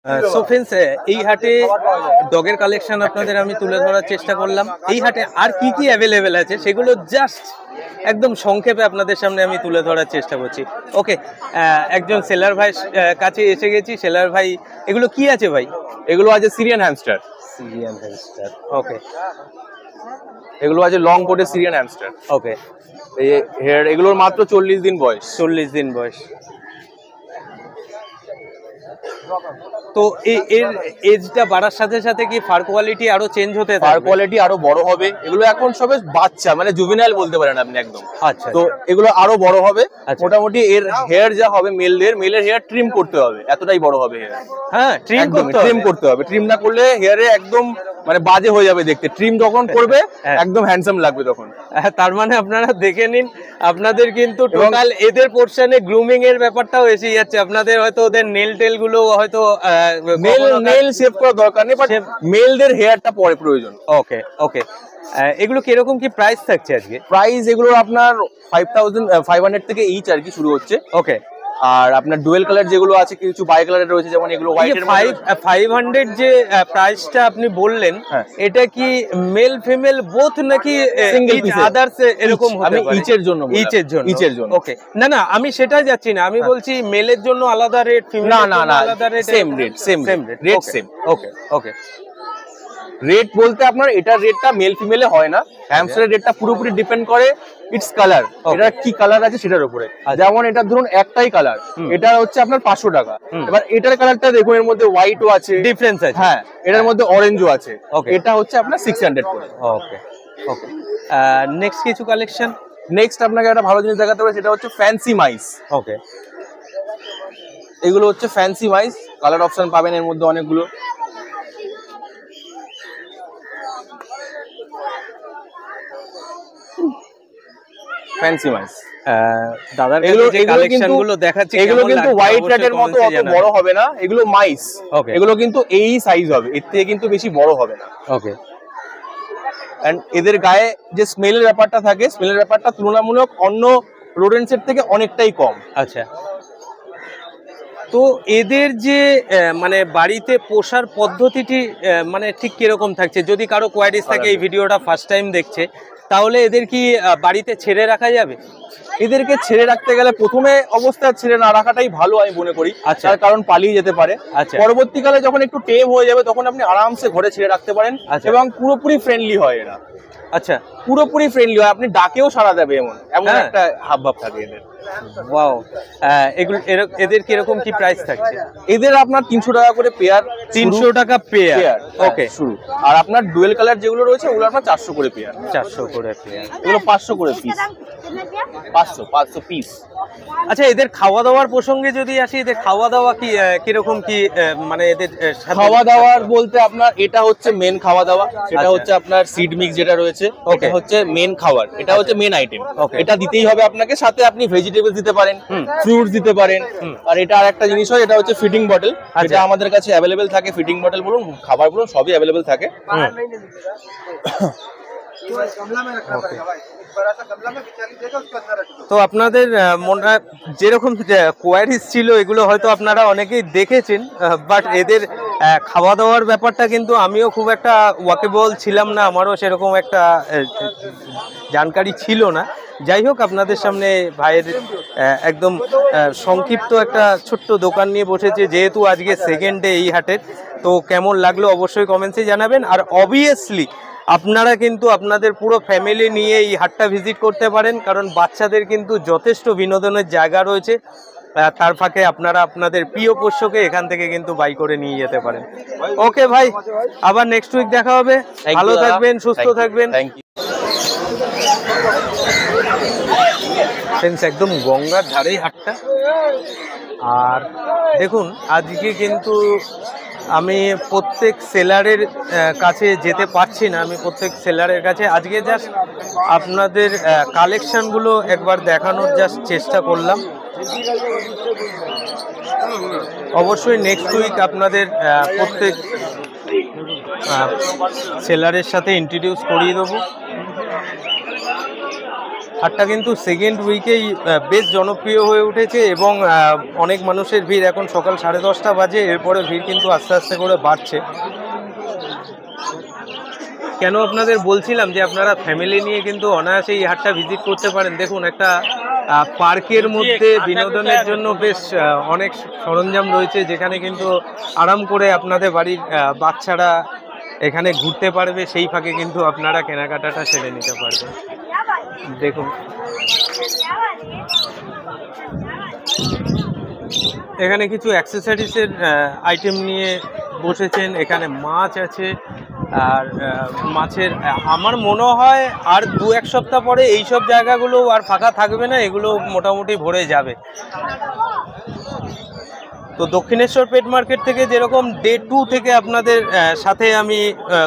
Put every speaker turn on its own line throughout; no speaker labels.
So friends, এই হাটে ডগের collection আপনাদের আমি তুলে ধরার চেষ্টা করলাম। এই হাটে আর কি কি অ্যাভেলেবেল আছে সেগুলো জাস্ট একদম সংক্ষেপে আপনাদের সামনে আমি তুলে ধরার চেষ্টা করছি। ওকে, একজন সেলার ভাই কাছে এসে গেছি। সেলার ভাই, এগুলো কি আছে ভাই?
এগুলো আছে সিরিয়ান হ্যামস্টার।
সিরিয়ান হ্যামস্টার, ওকে।
এগুলো আছে লং কোটের সিরিয়ান হ্যামস্টার।
ওকে,
এই হেয়ার এগুলোর মাত্র 40 দিন বয়স।
40 দিন বয়স। তো এর এজটা বাড়ার সাথে সাথে কি ফার কোয়ালিটি আরো চেঞ্জ হতে থাকবে?
ফার কোয়ালিটি আরো বড় হবে। এগুলো এখন সবে বাচ্চা, মানে জুভেনাইল বলতে পারেন আপনি একদম।
আচ্ছা,
তো এগুলো আরো বড় হবে। মোটামুটি এর হেয়ার যা হবে মেলের হেয়ার ট্রিম করতে হবে, এতটাই বড় হবে হেয়ার।
হ্যাঁ, ট্রিম
করতে হবে। ট্রিম না করলে হেয়ারে একদম মানে বাজে হয়ে যাবে দেখতে। ট্রিম যখন করবে একদম হ্যান্ডসাম লাগবে তখন।
তার মানে আপনারা দেখে নিন, আপনাদের কিন্তু টোটাল এদের পোরশনে গ্রুমিং এর ব্যাপারটাও এসে যাচ্ছে। আপনাদের হয়তো ওদের নেল টেল গুলো হয়তো
নেল শেভ করা দরকার নেই, বাট মেলদের হেয়ারটা পরে প্রয়োজন।
ওকে ওকে, এগুলো কিরকম কি প্রাইস থাকছে আজকে?
প্রাইস এগুলো আপনার 5500 থেকে ইচ আর কি শুরু হচ্ছে।
ওকে,
আর আপনার ডুয়েল কালার যেগুলো আছে, কিছু বাই কালারের রয়েছে, যেমন এগুলো হোয়াইটের মধ্যে
500 যে প্রাইসটা আপনি বললেন, এটা কি মেল ফিমেল বোথ নাকি
সিঙ্গেল পিস
আদার্স এরকম হতে পারে?
ইচের জন্য।
ওকে, না আমি সেটাই যাচ্ছি না, আমি বলছি মেলের জন্য আলাদা রেট, ফিমেলের জন্য আলাদা rate.
Same rate.
Okay okay.
Rate বলতে আপনার এটার রেটটা মেল ফিমেলে হয় না। হ্যামস্টারের রেটটা পুরোপুরি ডিপেন্ড করে ইটস কালার, এটা কি কালার আছে সেটার উপরে। যেমন এটা ধরুন একটাই কালার, এটা হচ্ছে আপনার 500 টাকা। এবার এটার কালারটা দেখুন, এর মধ্যে হোয়াইটও আছে,
ডিফারেন্স আছে।
হ্যাঁ, এটার মধ্যে অরেঞ্জও আছে। এটা হচ্ছে আপনার 600 করে।
ওকে ওকে, নেক্সট কিছু কালেকশন।
নেক্সট আপনাকে একটা ভালো জিনিস দেখাতে হবে, সেটা হচ্ছে ফ্যান্সি মাইস।
ওকে,
এগুলো হচ্ছে ফ্যান্সি মাইস। কালার অপশন পাবেন এর মধ্যে অনেকগুলো। ফ্যান্সি মাইস
দাদার কাছে যে কালেকশনগুলো দেখাচ্ছি,
এগুলো কিন্তু হোয়াইট র্যাটের মতো অত বড় হবে না। এগুলো মাইস, এগুলো কিন্তু এই সাইজ হবে, এর থেকে কিন্তু বেশি বড় হবে না।
ওকে,
এন্ড এদের গায়ে যে স্মেলের ব্যাপারটা থাকে, স্মেলের ব্যাপারটা তুলনামূলক অন্য রোডেন্টসের থেকে অনেকটাই কম।
আচ্ছা, তো এদের যে মানে বাড়িতে পোষার পদ্ধতিটি মানে ঠিক কিরকম থাকছে? যদি কারো কোয়ারিজ থাকে, এই ভিডিওটা ফার্স্ট টাইম দেখছে, তাহলে এদের কি বাড়িতে ছেড়ে রাখা যাবে?
এদেরকে ছেড়ে রাখতে গেলে প্রথমে অবস্থায় ছেড়ে না রাখাটাই ভালো আমি মনে করি।
আচ্ছা,
কারণ পালিয়ে যেতে পারে।
আচ্ছা,
পরবর্তীকালে যখন একটু টেম হয়ে যাবে তখন আপনি আরামসে ঘরে ছেড়ে রাখতে পারেন। এবং পুরোপুরি ফ্রেন্ডলি হয় এরা।
আচ্ছা,
পুরোপুরি ফ্রেন্ডলি হয়, আপনি ডাকেও সাড়া দেবে, এমন একটা হাবভাব থাকে এদের।
ওয়াও, এদের কিরকম কি প্রাইস থাকছে?
এদের আপনার 300 টাকা করে পেয়ার।
300 টাকা পেয়ার। ওকে,
শুরু। আর আপনার ডুয়েল কালার যেগুলো রয়েছে ওগুলো আপনার 400 করে পেয়ার।
400 করে পেয়ার।
এগুলো 500 করে পিস। 500 পিস।
আচ্ছা, এদের খাওয়া দাওয়ার প্রসঙ্গে যদি আসি, এদের খাওয়া দাওয়া কি কিরকম কি, মানে এদের
খাওয়া দাওয়ার বলতে আপনার এটা হচ্ছে মেন খাওয়া দাওয়া, সেটা হচ্ছে আপনার সিড মিক্স যেটা রয়েছে, এটা হচ্ছে মেন খাবার, এটা হচ্ছে মেন আইটেম। এটা দিতেই হবে আপনাকে। সাথে আপনি ভেজিটেবলস দিতে পারেন, ফ্রুটস দিতে পারেন। আর এটা আরেকটা জিনিস হয়, এটা হচ্ছে ফিডিং বটল, যেটা আমাদের কাছে অ্যাভেলেবেল থাকে। ফিডিং বটল বলুন, খাবার বলুন, সবই অ্যাভেলেবেল থাকে।
তো আপনাদের মনে যেরকম কোয়ারিজ ছিল, এগুলো হয়তো আপনারা অনেকেই দেখেছেন, বাট এদের খাওয়া দাওয়ার ব্যাপারটা কিন্তু আমিও খুব একটা ওয়াকেবল ছিলাম না, আমারও সেরকম একটা জানকারি ছিল না। যাই হোক, আপনাদের সামনে ভাইয়ের একদম সংক্ষিপ্ত একটা ছোট্ট দোকান নিয়ে বসেছে, যেহেতু আজকে সেকেন্ড ডে এই হাটের। তো কেমন লাগলো অবশ্যই কমেন্টসে জানাবেন। আর অবভিয়াসলি আপনারা কিন্তু আপনাদের পুরো ফ্যামিলি নিয়ে এই হাটটা ভিজিট করতে পারেন, কারণ বাচ্চাদের কিন্তু যথেষ্ট বিনোদনের জায়গা রয়েছে। তার ফাঁকে আপনারা আপনাদের প্রিয় পোষ্যকে এখান থেকে কিন্তু বাই করে নিয়ে যেতে পারেন। ওকে ভাই, আবার নেক্সট উইক দেখা হবে। ভালো থাকবেন, সুস্থ থাকবেন। একদম গঙ্গার ধারেই হাটটা। আর দেখুন, আজকে কিন্তু আমি প্রত্যেক সেলারের কাছে যেতে পারছি না। আমি প্রত্যেক সেলারের কাছে আজকে জাস্ট আপনাদের কালেকশনগুলো একবার দেখানোর জাস্ট চেষ্টা করলাম। অবশ্যই নেক্সট উইক আপনাদের প্রত্যেক সেলারের সাথে ইন্ট্রোডিউস করিয়ে দেবো। হাটটা কিন্তু সেকেন্ড উইকেই বেশ জনপ্রিয় হয়ে উঠেছে এবং অনেক মানুষের ভিড়। এখন সকাল 10:30 বাজে, এরপরে ভিড় কিন্তু আস্তে আস্তে করে বাড়ছে। কেন আপনাদের বলছিলাম যে আপনারা ফ্যামিলি নিয়ে কিন্তু অনায়াসে এই হাটটা ভিজিট করতে পারেন। দেখুন, একটা পার্কের মধ্যে বিনোদনের জন্য বেশ অনেক সরঞ্জাম রয়েছে, যেখানে কিন্তু আরাম করে আপনাদের বাড়ির বাচ্চারা এখানে ঘুরতে পারবে, সেই ফাঁকে কিন্তু আপনারা কেনাকাটাটা সেরে নিতে পারবেন। দেখুন, এখানে কিছু অ্যাক্সেসরিজের আইটেম নিয়ে বসেছেন। এখানে মাছ আছে, আর মাছের আমার মনে হয় আর 2-1 সপ্তাহ পরে এইসব জায়গাগুলো আর ফাঁকা থাকবে না, এগুলো মোটামুটি ভরে যাবে। তো দক্ষিণেশ্বর পেট মার্কেট থেকে যেরকম ডে 2 থেকে আপনাদের সাথে আমি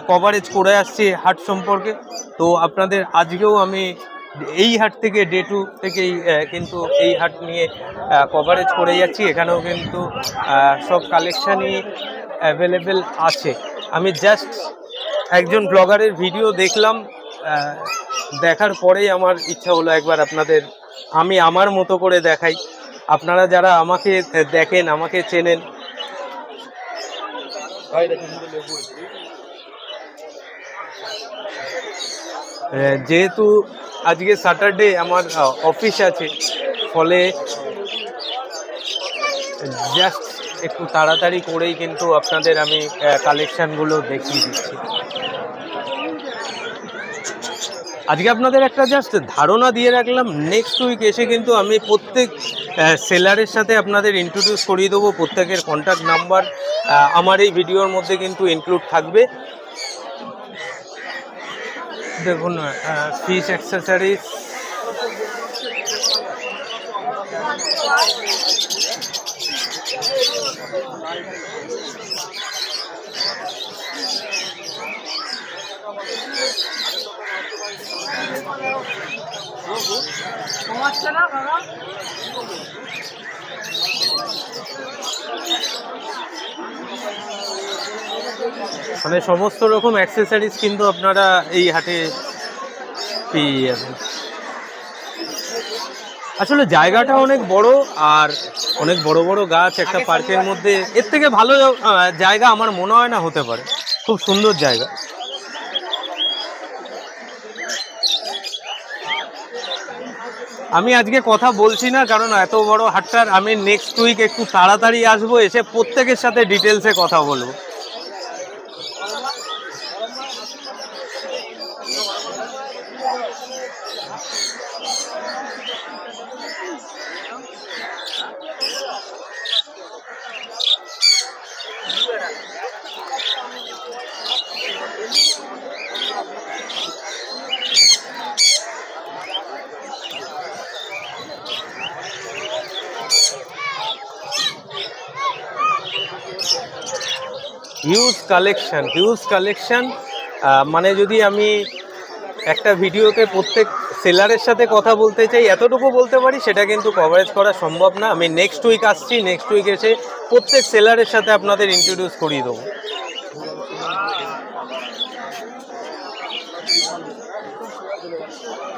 কভারেজ করে আসছি হাট সম্পর্কে, তো আপনাদের আজকেও আমি এই হাট থেকে ডে 2 থেকেই কিন্তু এই হাট নিয়ে কভারেজ করে যাচ্ছি। এখানেও কিন্তু সব কালেকশানই অ্যাভেলেবেল আছে। আমি জাস্ট একজন ব্লগারের ভিডিও দেখলাম, দেখার পরেই আমার ইচ্ছা হলো একবার আপনাদের আমি আমার মতো করে দেখাই। আপনারা যারা আমাকে দেখেন, আমাকে চেনেন, যেহেতু আজকে স্যাটারডে আমার অফিস আছে, ফলে জাস্ট একটু তাড়াতাড়ি করেই কিন্তু আপনাদের আমি কালেকশানগুলো দেখিয়ে দিচ্ছি। আজকে আপনাদের একটা জাস্ট ধারণা দিয়ে রাখলাম, নেক্সট উইক এসে কিন্তু আমি প্রত্যেক সেলারের সাথে আপনাদের ইন্ট্রোডিউস করিয়ে দেবো। প্রত্যেকের কন্ট্যাক্ট নাম্বার আমার এই ভিডিওর মধ্যে কিন্তু ইনক্লুড থাকবে। দেখুন, ফিশ অ্যাক্সেসরিজ, মানে সমস্ত রকম অ্যাক্সেসরিজ কিন্তু আপনারা এই হাটে পেয়ে যাবেন। আসলে জায়গাটা অনেক বড়, আর অনেক বড় বড় গাছ একটা পার্কের মধ্যে, এর থেকে ভালো জায়গা আমার মনে হয় না হতে পারে। খুব সুন্দর জায়গা। আমি আজকে কথা বলছি না, কারণ এত বড় হাটটার আমি নেক্সট উইক একটু তাড়াতাড়ি আসবো, এসে প্রত্যেকের সাথে ডিটেলসে কথা বলবো। Huge collection. মানে যদি আমি একটা ভিডিওতে প্রত্যেক সেলারের সাথে কথা বলতে চাই, এতটুকু বলতে পারি, সেটা কিন্তু কভারেজ করা সম্ভব না। আমি নেক্সট উইক আসছি, নেক্সট উইক এসে প্রত্যেক সেলারের সাথে আপনাদের ইন্ট্রোডিউস করিয়ে দেবো।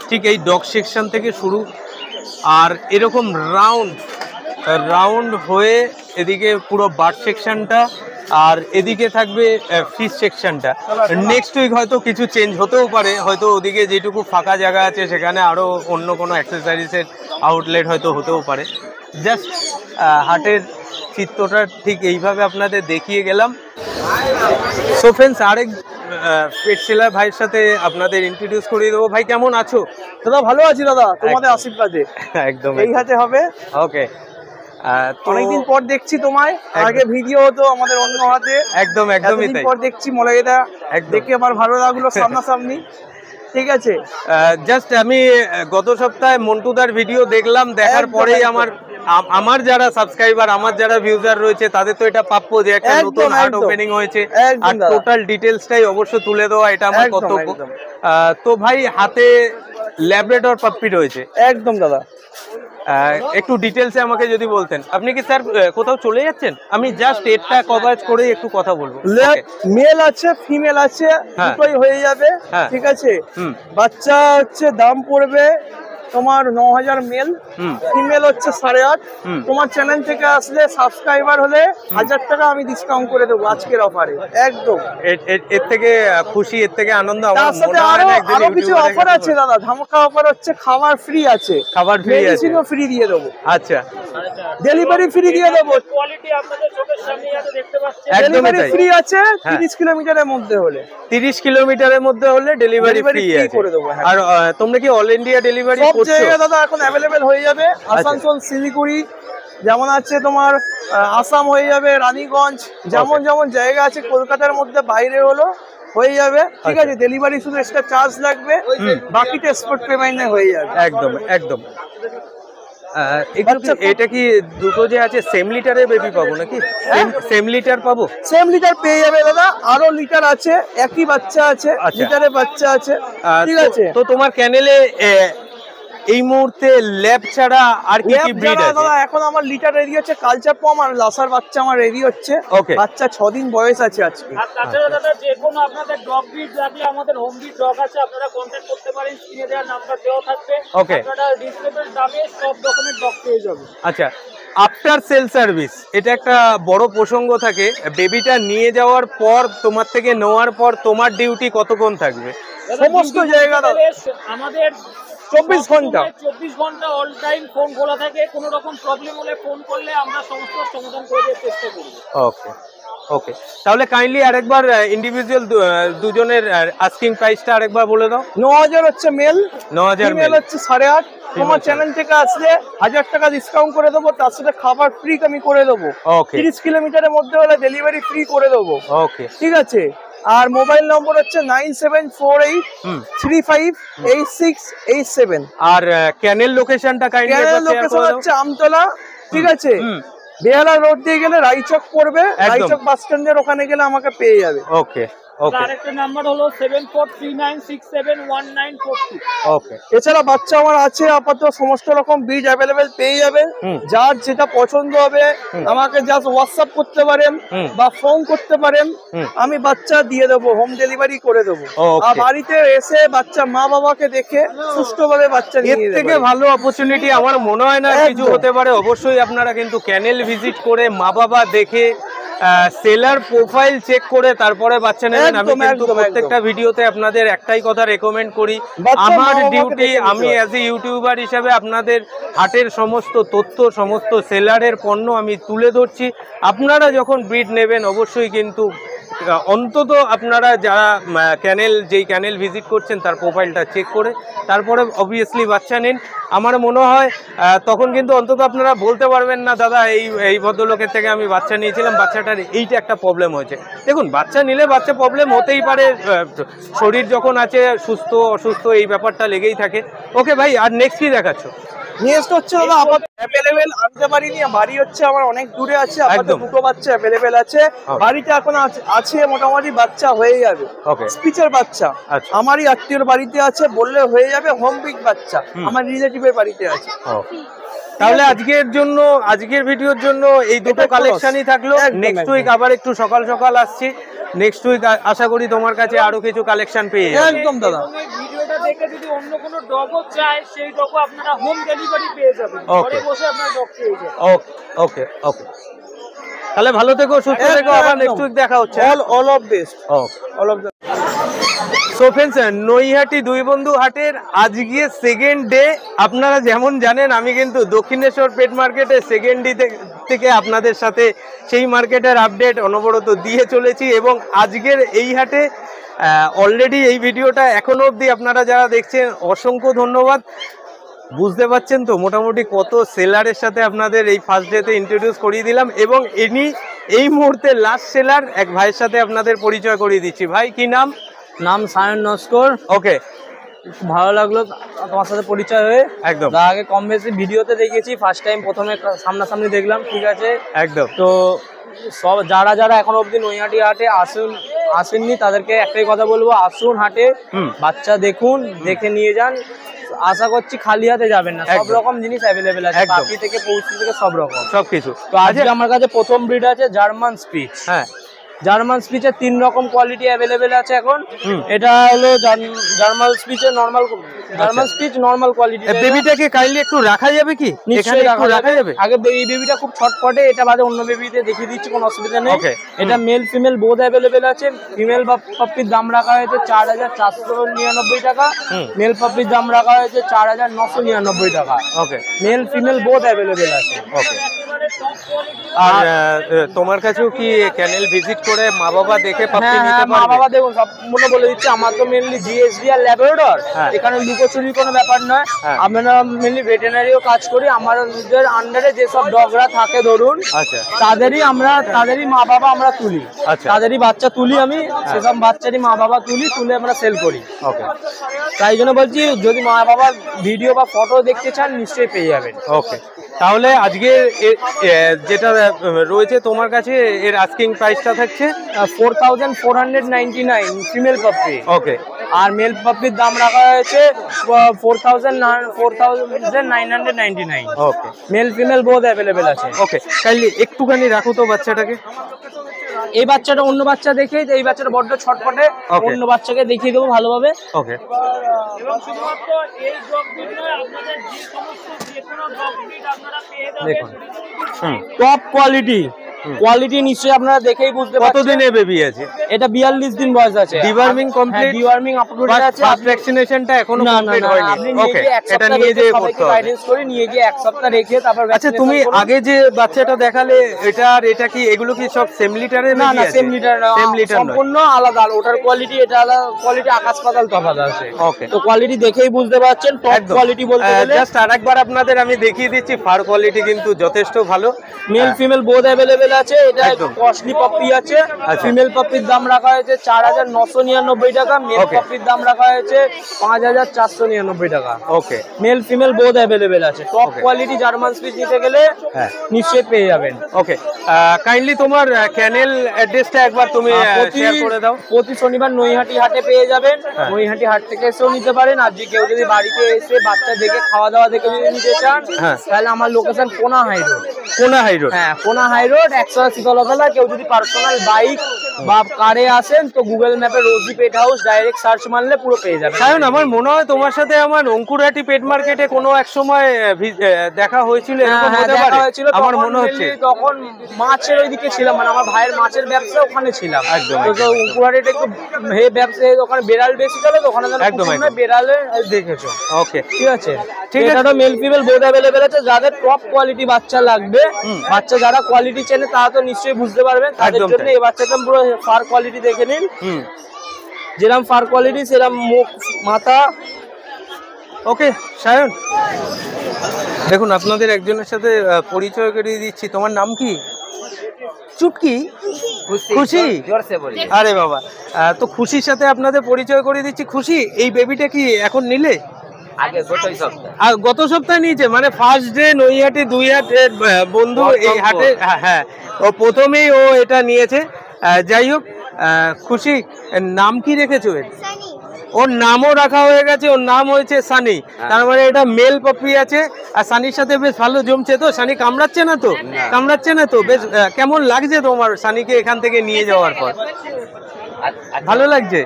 ঠিক এই ডগ সেকশন থেকে শুরু, আর এরকম রাউন্ড হয়ে এদিকে পুরো বার্ড সেকশনটা, আর এদিকে থাকবে ফিশ সেকশনটা। নেক্সট উইক হয়তো কিছু চেঞ্জ হতেও পারে, হয়তো ওদিকে যেটুকু ফাঁকা জায়গা আছে সেখানে আরও অন্য কোনো অ্যাক্সেসরিজের আউটলেট হয়তো হতেও পারে। জাস্ট হাটের চিত্রটা ঠিক এইভাবে আপনাদের দেখিয়ে গেলাম। সো ফ্রেন্ডস, আরেক পেট সেলার ভাইয়ের সাথে আপনাদের ইন্ট্রোডিউস করিয়ে দেবো। ভাই, কেমন আছো?
দাদা ভালো আছি দাদা, তোমাদের আশীর্বাদে
একদম
এই হাতে হবে।
ওকে,
অনেকদিন পর দেখছি তোমায়, আগে ভিডিও হতো আমাদের অন্য হাতে, একদমই তাই। পর দেখছি মলাইদা, দেখে আমার ভালো লাগলো সামনাসামনি। ঠিক আছে,
জাস্ট আমি গত সপ্তাহে মন্টুদার ভিডিও দেখলাম, দেখার পরেই আমার যারা সাবস্ক্রাইবার, আমার যারা ভিউজার রয়েছে, তাদের তো এটা প্রাপ্য যে একটা নতুন হাট ওপেনিং হয়েছে, আর টোটাল ডিটেলসটাই অবশ্য তুলে দেওয়া এটা আমার কর্তব্য। তো ভাই, হাতে ল্যাব্রাডর পাপ্পি রয়েছে।
একদম দাদা,
একটু ডিটেলসে আমাকে যদি বলতেন। আপনি কি স্যার কোথাও চলে যাচ্ছেন? আমি জাস্ট এটা কভারেজ করে একটু কথা বলবো।
মেল আছে, ফিমেল আছে, দুটোই হয়ে যাবে। ঠিক আছে, বাচ্চা হচ্ছে দাম পড়বে তোমার 9000 মেল, ফিমেল হচ্ছে 8.5। তোমার চ্যানেল থেকে আসলে সাবস্ক্রাইবার হলে 1000 টাকা আমি ডিসকাউন্ট করে দেবো আজকের অফারে একদম।
এর থেকে খুশি, এর থেকে আনন্দ আমার
তার সাথে
মনে হয় না একদিন
আরো কিছু
ইউটিউবে
অফার আছে দাদা, ধামাকা অফার হচ্ছে, খাবার ফ্রি আছে,
খাবার ফ্রি আছে,
মেডিসিনও ফ্রি দিয়ে দেবো,
আচ্ছা
ডেলিভারি ফ্রি দিয়ে দেবো,
কোয়ালিটি আপনাদের চোখের সামনেই আছে, দেখতে পাচ্ছেন।
একদমই
ডেলিভারি
তাই।
ফ্রি আছে
হ্যাঁ।
30 কিলোমিটারের মধ্যে হলে,
30 কিলোমিটারের মধ্যে হলে ডেলিভারি
Delivery
ফ্রি
free
আছে
করে দেবো, হ্যাঁ।
আর তোমরা কি অল ইন্ডিয়া ডেলিভারি
সব
করছো?
জায়গায় দাদা এখন অ্যাভেলেবেল হয়ে যাবে। আসানসোল, শিলিগুড়ি, যেমন আছে তোমার আসাম হয়ে যাবে, রানীগঞ্জ, যেমন যেমন জায়গা আছে, কলকাতার মধ্যে বাইরে হলো হয়ে যাবে, ঠিক আছে। ডেলিভারি শুধু এক্সট্রা চার্জ লাগবে, বাকিটা এক্সপোর্ট পেমেন্টে হয়ে যাবে।
একদম একদম। এটা কি দুটো যে আছে সেম লিটারের বেবি পাবো নাকি? সেম লিটার পাবো?
সেম লিটার পেয়ে যাবে দাদা, আরো লিটার আছে, একই বাচ্চা আছে,
আচ্ছা।
লিটারের বাচ্চা আছে, ঠিক আছে।
তো তোমার ক্যানেলে এই মুহূর্তে ল্যাব ছাড়া আর কি কি ব্রিড আছে?
দাদা এখন আমার লিটার রেডি হচ্ছে, কালচার পম আর লাসার বাচ্চা আমার রেডি হচ্ছে।
Okay.
বাচ্চা 6 দিন বয়স আছে আজকে।
আর তাছাড়া দাদা যে কোনো আপনাদের ডগ ব্রিড লাগলে আমাদের হোম ব্রিড ডগ আছে, আপনারা কন্ট্যাক্ট করতে পারেন, স্ক্রিনে দেওয়ার নাম্বার দেওয়া থাকবে।
Okay.
আপনারা রিজনেবল দামে সব রকমের ডগ পেয়ে যাবেন।
আচ্ছা, আফটার সেল সার্ভিস এটা একটা বড় প্রসঙ্গ থাকে। বেবিটা নিয়ে যাওয়ার পর, তোমার থেকে নেওয়ার পর তোমার ডিউটি কতক্ষণ থাকবে?
সমস্ত জায়গা দাদা
আমাদের
24 ঘন্টা
24 ঘন্টা অল টাইম ফোন খোলা থাকে। কোনো রকম প্রবলেম হলে ফোন করলে আমরা সমস্ত সমাধান করে দেওয়ার চেষ্টা করব।
ওকে ওকে, তাহলে কাইন্ডলি আরেকবার ইন্ডিভিজুয়াল দুজনের আস্কিং প্রাইসটা আরেকবার বলে দাও।
9000 হচ্ছে মেল,
9000
ফিমেল হচ্ছে 8.5। তোমার চ্যানেল থেকে আসলে 1000 টাকা ডিসকাউন্ট করে দেবো, তার সাথে খাবার ফ্রি আমি করে দেবো।
ওকে
30 কিলোমিটারের মধ্যে হলে ডেলিভারি ফ্রি করে দেবো,
ওকে
ঠিক আছে। আর মোবাইল নম্বর হচ্ছে 9748358687।
আর ক্যানেল লোকেশনটা কাইন্ডলি
ক্যানেল লোকেশন হচ্ছে আমতলা, ঠিক আছে। বেহালা রোড দিয়ে গেলে রাইচক পড়বে, রাইচক বাস স্ট্যান্ডের ওখানে গেলে আমাকে পেয়ে যাবে।
ওকে ওকে
আরেকটা নাম্বার হলো 7439671942।
ওকে।
এছাড়া বাচ্চা আমার আছে আপাতত, সমস্ত রকম বীজ অ্যাভেলেবেল পেয়ে যাবেন। যার যেটা পছন্দ হবে আমাকে জাস্ট হোয়াটসঅ্যাপ করতে পারেন বা ফোন করতে পারেন, আমি বাচ্চা দিয়ে দেবো, হোম ডেলিভারি করে দেবো। আর বাড়িতে এসে বাচ্চা মা বাবাকে দেখে সুষ্ঠুভাবে বাচ্চা নিয়ে
এর থেকে ভালো অপরচুনিটি আমার মনে হয় না কিছু হতে পারে। অবশ্যই আপনারা কিন্তু ক্যানেল ভিজিট করে মা বাবা দেখে, সেলার প্রোফাইল চেক করে তারপরে বাচ্চা নেবেন। আমি কিন্তু প্রত্যেকটা ভিডিওতে আপনাদের একটাই কথা রেকমেন্ড করি, আমার ডিউটি, আমি অ্যাজ এ ইউটিউবার হিসেবে আপনাদের হাটের সমস্ত তথ্য, সমস্ত সেলারের পণ্য আমি তুলে ধরছি। আপনারা যখন ব্রিড নেবেন অবশ্যই কিন্তু অন্তত আপনারা যারা যেই ক্যানেল ভিজিট করছেন তার প্রোফাইলটা চেক করে তারপরে অবভিয়াসলি বাচ্চা নিন। আমার মনে হয় তখন কিন্তু অন্তত আপনারা বলতে পারবেন না দাদা এই ভদ্রলোকের থেকে আমি বাচ্চা নিয়েছিলাম, বাচ্চাটার এইটা একটা প্রবলেম হয়েছে। দেখুন, বাচ্চা নিলে বাচ্চা প্রবলেম হতেই পারে, শরীর যখন আছে, সুস্থ অসুস্থ এই ব্যাপারটা লেগেই থাকে। ওকে ভাই, আর নেক্সট কি দেখাচ্ছ?
নেক্সট হচ্ছে দাদা আপাতত অ্যাভেলেবেল আনতে পারিনি, বাড়ি হচ্ছে আমার অনেক দূরে আছে, আপাতত দুটো বাচ্চা অ্যাভেলেবেল আছে বাড়িতে, এখন আছে মোটামুটি বাচ্চা হয়ে যাবে। স্পিচের বাচ্চা আমারই আত্মীয়র বাড়িতে আছে, বললে হয়ে যাবে। হোম পিক বাচ্চা আমার রিলেটিভের বাড়িতে আছে।
তাহলে আজকের ভিডিওর জন্য এই দুটো কালেকশনই থাকলো। নেক্সট উইক আবার একটু সকাল সকাল আসছি। নেক্সট উইক আশা করি তোমার কাছে আরো কিছু কালেকশন পেয়ে যাবে।
একদম দাদা,
ভিডিওটা দেখে যদি অন্য কোনো ডগও চায়, সেই ডগও আপনারা হোম ডেলিভারি পেয়ে যাবেন, ঘরে বসে আপনারা ডগ পেয়ে যাবেন।
ওকে ওকে ওকে, তাহলে ভালো থেকো, সুস্থ থেকো, আবার নেক্সট উইক দেখা হচ্ছে।
All of best, all of the.
So friends, Naihati দুই বন্ধু হাটের আজকে সেকেন্ড ডে। আপনারা যেমন জানেন আমি কিন্তু দক্ষিণেশ্বর পেট মার্কেটের সেকেন্ড ডে থেকে আপনাদের সাথে সেই মার্কেটের আপডেট অনবরত দিয়ে চলেছি। এবং আজকের এই হাটে অলরেডি এই ভিডিওটা এখনো অবধি আপনারা যারা দেখছেন অসংখ্য ধন্যবাদ। বুঝতে পারছেন তো মোটামুটি কত সেলারের সাথে আপনাদের এই ফার্স্ট ডেতে ইন্ট্রোডিউস করিয়ে দিলাম। এবং এই মুহূর্তে লাস্ট সেলার এক ভাইয়ের সাথে আপনাদের পরিচয় করিয়ে দিচ্ছি। ভাই কি নাম?
নাম সায়ন নস্কর।
ওকে,
ভালো লাগলো তোমার সাথে পরিচয় হয়ে।
একদম,
আগে কম বেশি ভিডিওতে দেখেছি, ফার্স্ট টাইম প্রথমে সামনাসামনি দেখলাম, ঠিক আছে
একদম।
তো সব যারা এখন অবধি নৈহাটি হাটে আসেননি তাদেরকে একটাই কথা বলবো, আসুন হাটে, বাচ্চা দেখুন, দেখে নিয়ে যান। আশা করছি খালি হাতে যাবেন না, সব রকম জিনিস অ্যাভেলেবেল আছে, পাখি থেকে পৌঁছে থেকে সব রকম
সবকিছু।
তো আজকে আমার কাছে প্রথম ব্রিড আছে জার্মান স্পিচ।
হ্যাঁ,
জার্মান স্পিচের 3 রকম কোয়ালিটি অ্যাভেলেবেল আছে এখন। এটা হলো জার্মান স্পিচের normal German spitz normal quality.
বেবিটাকে কাইন্ডলি একটু রাখা যাবে কি? এখানে একটু রাখা যাবে?
আগে এই বেবিটা খুব ছটপটে, এটা বাদে অন্য বেবিতে দেখিয়ে দিচ্ছি, কোনো অসুবিধা নেই।
Okay.
এটা মেল ফিমেল বোথ অ্যাভেলেবেল আছে। ফিমেল পাপ্পির দাম রাখা হয়েছে 4,499 টাকা, মেল পাপ্পির দাম রাখা হয়েছে 4,999 টাকা।
ওকে,
মেল ফিমেল বোথ অ্যাভেলেবেল আছে।
ওকে। আর তোমার কাছেও কি ক্যানেল ভিজিট করে মা বাবা দেখে পাপ্পি
হ্যাঁ
নিতে
হ্যাঁ, মা
পারবে?
বাবা দেখুন সম্পূর্ণ বলে দিচ্ছি। আমার তো মেনলি জিএসডি আর ল্যাবরেটর,
হ্যাঁ।
এখানে লুকোচুরির কোনো ব্যাপার নয়।
হ্যাঁ।
আমরা মেনলি ভেটেরিনারিও কাজ করি। আমাদের আন্ডারে যেসব ডগরা থাকে ধরুন,
আচ্ছা,
তাদেরই মা বাবা আমরা তুলি,
আচ্ছা।
তাদেরই বাচ্চা তুলি আমি, সেসব বাচ্চারই মা বাবা তুলে আমরা সেল করি।
ওকে,
তাই জন্য বলছি, যদি মা বাবার ভিডিও বা ফটো দেখতে চান নিশ্চয়ই পেয়ে যাবেন।
ওকে। তাহলে আজকে যেটা রয়েছে তোমার কাছে, এর আস্কিং প্রাইসটা থাকছে
4,499 ফিমেল পাপ্পি।
ওকে,
আর মেল পাপ্পির দাম রাখা হয়েছে 4,999।
ওকে,
মেল ফিমেল বোথ অ্যাভেলেবেল আছে।
ওকে। কাইন্ডলি একটুখানি রাখো তো বাচ্চাটাকে।
এই বাচ্চাটা অন্য বাচ্চা দেখে, এই বাচ্চাটা বড্ড ছটপটে,
Okay.
অন্য বাচ্চাকে দেখিয়ে দেবো ভালোভাবে।
ওকে,
এবং শুধুমাত্র এই ডগ ব্রিড নয়, আপনাদের যে কোনো ডগ ব্রিড আপনারা পেয়ে যাবেন।
দেখুন।
টপ কোয়ালিটি নিশ্চয়ই আপনারা দেখেই বুঝতে পারছেন।
কতদিনে বেবি আছে?
এটা 42 দিন বয়স আছে।
Deworming complete?
ডিওয়ার্মিং আপলোডেড আছে।
ফার্স্ট ভ্যাকসিনেশনটা এখনো
না না
কমপ্লিট
না,
হয়নি।
আপনি নিয়ে
ওকে,
গিয়ে এক
এটা
সপ্তাহ
নিয়ে
রেখে
যেয়ে
সবাইকে
করতে হবে।
গাইডেন্স করে নিয়ে গিয়ে এক সপ্তাহ রেখে তারপর
আচ্ছা,
vaccination
তুমি
করুন।
আগে যে বাচ্চাটা দেখালে, এটা আর এটা কি, এগুলো কি সব সেম লিটারের?
না না, সেম লিটার না,
সেম লিটার নয়।
সম্পূর্ণ আলাদা। ওটার কোয়ালিটি, এটা আলাদা কোয়ালিটি, আকাশ পাতাল তফাৎ আছে।
ওকে।
তো কোয়ালিটি দেখেই বুঝতে পারছেন, টপ
একদম।
কোয়ালিটি বলতে গেলে।
জাস্ট আরেকবার আপনাদের আমি দেখিয়ে দিচ্ছি, ফার কোয়ালিটি কিন্তু যথেষ্ট ভালো।
মেল ফিমেল বোথ অ্যাভেলেবেল আছে। এটা
একদম।
কস্টলি পাপ্পি আছে।
আচ্ছা।
ফিমেল পাপ্পির দাম রাখা হয়েছে 4,999 টাকা, মেল
Okay.
পাপ্পির দাম রাখা হয়েছে 5,499 টাকা।
ওকে,
মেল ফিমেল বোথ অ্যাভেলেবেল আছে। Top
Okay.
Quality German speech নিতে গেলে
হ্যাঁ।
নিশ্চয়ই পেয়ে যাবেন।
ওকে। কাইন্ডলি তোমার ক্যানেল অ্যাড্রেসটা একবার তুমি শেয়ার করে দাও।
প্রতি শনিবার নৈহাটি হাটে পেয়ে যাবেন। নৈহাটি হাট থেকে এসেও নিতে পারেন। আর যে কেউ যদি বাড়িতে এসে বাচ্চা দেখে, খাওয়া দাওয়া দেখে যদি নিতে চান,
হ্যাঁ।
তাহলে আমার লোকেশন কোনা হাই রোড।
কোনা হাই রোড।
হ্যাঁ, কোনা হাই রোড 180 তলাতলা। কেউ যদি পার্সোনাল বাইক বা কারে আসেন, তো গুগল ম্যাপে রোজি পেট হাউস ডাইরেক্ট সার্চ মারলে পুরো পেয়ে যাবেন।
কারণ আমার মনে হয় তোমার সাথে আমার অঙ্কুরহাটি পেট মার্কেটে কোনো এক সময় দেখা হয়েছিল, এরকম হতে
দেখা
পারে?
হয়েছিল।
আমার
তখন
মনে হচ্ছে।
mainly তখন মাছের ওইদিকে ছিলাম, মানে আমার ভাইয়ের মাছের ব্যবসা ওখানে ছিলাম।
একদম,
তো উঙ্কুরাটিতে একটু হে ব্যবসা, ওখানে বেড়াল বেশি চলে, তো ওখানে যেন
একদম,
কুকুর
একদম।
নয়, বেড়ালে দেখেছো।
ওকে,
ঠিক আছে,
ঠিক আছে।
এটা মেল ফিমেল বোথ অ্যাভেলেবেল আছে। যাদের টপ কোয়ালিটি বাচ্চা লাগবে, বাচ্চা যারা কোয়ালিটি চেনে, তারা তো নিশ্চয়ই বুঝতে পারবেন। তাদের
একদম
জন্য
তাই।
এই বাচ্চাটা পুরো ফার কোয়ালিটি দেখে নিন। যেরকম ফার কোয়ালিটি, সেরকম মুখ, মাথা।
ওকে সায়ন, দেখুন আপনাদের একজনের সাথে পরিচয় করিয়ে দিচ্ছি। তোমার নাম কি? চুটকি? খুশি? আরে বাবা, তো খুশির সাথে আপনাদের পরিচয় করিয়ে দিচ্ছি। খুশি, এই বেবিটা কি এখন নিলে? আর গত সপ্তাহে নিয়েছে, মানে ফার্স্ট ডে নৈহাটি 2 হাটের বন্ধু এই হাটে। হ্যাঁ, ও প্রথমেই ও এটা নিয়েছে। যাই হোক, খুশি, নাম কি রেখেছো এর? ওর নামও রাখা হয়ে গেছে, ওর নাম হয়েছে সানি। তার মানে এটা মেল পাপ্পি আছে। আর সানির সাথে বেশ ভালো জমছে তো? সানি কামড়াচ্ছে না তো? কামড়াচ্ছে না তো? বেশ কেমন লাগছে তোমার সানিকে এখান থেকে নিয়ে যাওয়ার পর? ভালো লাগছে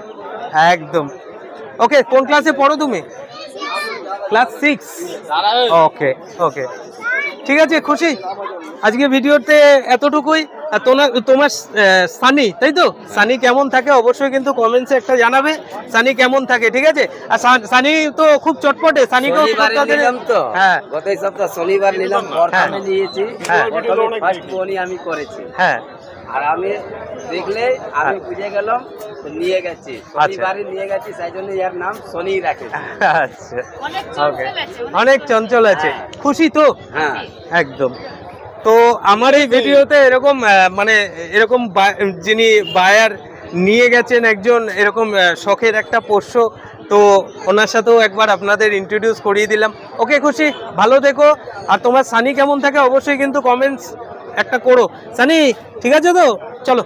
একদম। ওকে, কোন ক্লাসে পড়ো তুমি? ক্লাস 6। ওকে ওকে, ঠিক আছে খুশি, আজকে ভিডিওতে এতটুকুই। তোমার সানি, তাই তো? সানি কেমন থাকে অবশ্যই কিন্তু কমেন্টসে একটা জানাবে, সানি কেমন থাকে, ঠিক আছে? আর সানি তো খুব চটপটে, সানিকেও হ্যাঁ
গত সপ্তাহ শনিবার নিলাম, প্রথমে নিয়েছি,
হ্যাঁ।
প্রথমে ফার্স্ট বোনই আমি করেছি।
হ্যাঁ,
আর আমি দেখলে আমি বুঝে গেলাম, তো নিয়ে গেছি, শনিবারই নিয়ে গেছি, সেই জন্য এর নাম শনি রাখেছি।
আচ্ছা ওকে, অনেক চঞ্চল আছে। খুশি তো?
হ্যাঁ
একদম। তো আমার এই ভিডিওতে এরকম মানে এরকম যিনি বায়ার নিয়ে গেছেন একজন, এরকম শখের একটা পোষ্য, তো ওনার সাথেও একবার আপনাদের ইন্ট্রোডিউস করিয়ে দিলাম। ওকে খুশি, ভালো থেকো। আর তোমার সানি কেমন থাকে অবশ্যই কিন্তু কমেন্টস একটা করো। সানি ঠিক আছে তো? চলো।